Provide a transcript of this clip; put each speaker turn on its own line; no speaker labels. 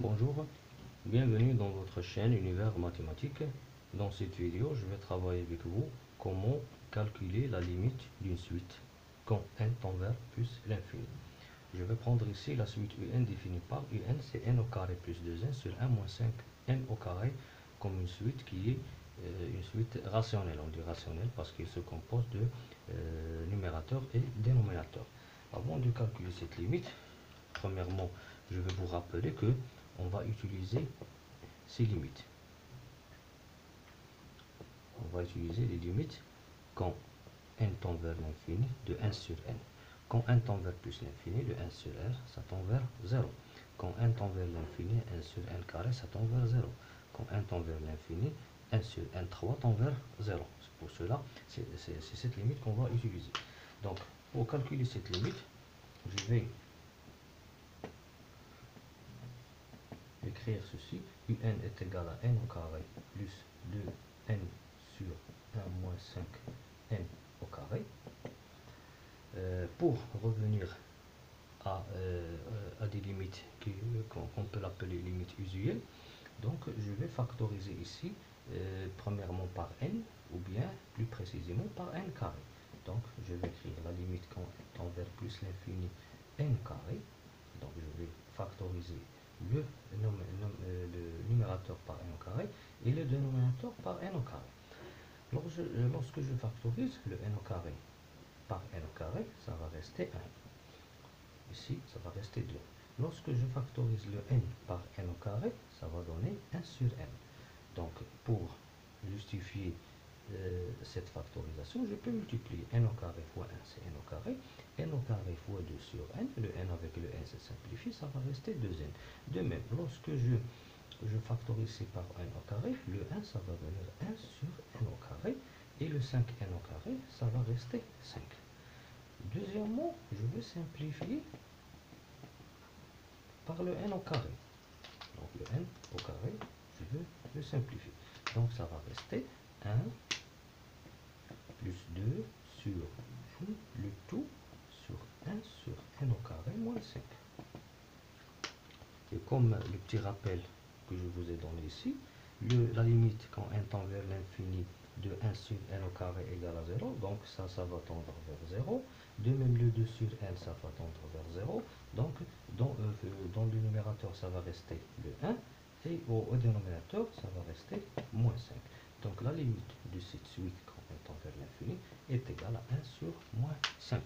Bonjour, bienvenue dans votre chaîne Univers Mathématique. Dans cette vidéo, je vais travailler avec vous comment calculer la limite d'une suite quand n tend vers plus l'infini. Je vais prendre ici la suite un définie par un, c'est n au carré plus 2n sur 1 moins 5n au carré comme une suite qui est une suite rationnelle. On dit rationnelle parce qu'il se compose de numérateur et dénominateur. Avant de calculer cette limite, premièrement, je vais vous rappeler que on va utiliser ces limites. On va utiliser les limites quand n tend vers l'infini de 1 sur n. Quand n tend vers plus l'infini, de 1 sur r, ça tend vers 0. Quand n tend vers l'infini, 1 sur n carré, ça tend vers 0. Quand n tend vers l'infini, 1 sur n3 tend vers 0. C'est pour cela, c'est cette limite qu'on va utiliser. Donc, pour calculer cette limite, je vais écrire ceci: un est égal à n au carré plus 2n sur 1 moins 5n au carré. Pour revenir à des limites qu'on peut l'appeler limite usuelle, donc je vais factoriser ici premièrement par n, ou bien plus précisément par n carré. Donc je vais écrire la limite quand n tend vers plus l'infini n carré. Donc je vais factoriser le numérateur par n au carré et le dénominateur par n au carré. Lorsque je factorise le n au carré par n au carré, ça va rester 1. Ici, ça va rester 2. Lorsque je factorise le n par n au carré, ça va donner 1 sur n. Donc, pour justifier cette factorisation, je peux multiplier n au carré fois 1, c'est n au carré. N au carré fois 2 sur n. Le n avec le n se simplifie, ça va rester 2n. De même, lorsque je factorise par n au carré, le 1, ça va venir 1 sur n au carré. Et le 5n au carré, ça va rester 5. Deuxièmement, je vais simplifier par le n au carré. Donc le n au carré, je veux le simplifier. Donc ça va rester 1 plus 2 sur n, le tout sur 1 sur n au carré moins 5. Et comme le petit rappel que je vous ai donné ici, la limite quand n tend vers l'infini de 1 sur n au carré égale à 0, donc ça va tendre vers 0. De même, le 2 sur n, ça va tendre vers 0. Donc, dans le numérateur, ça va rester le 1. Et au dénominateur, ça va rester moins 5. Donc, la limite de cette suite quand n tend vers l'infini est égale à 1 sur moins 5.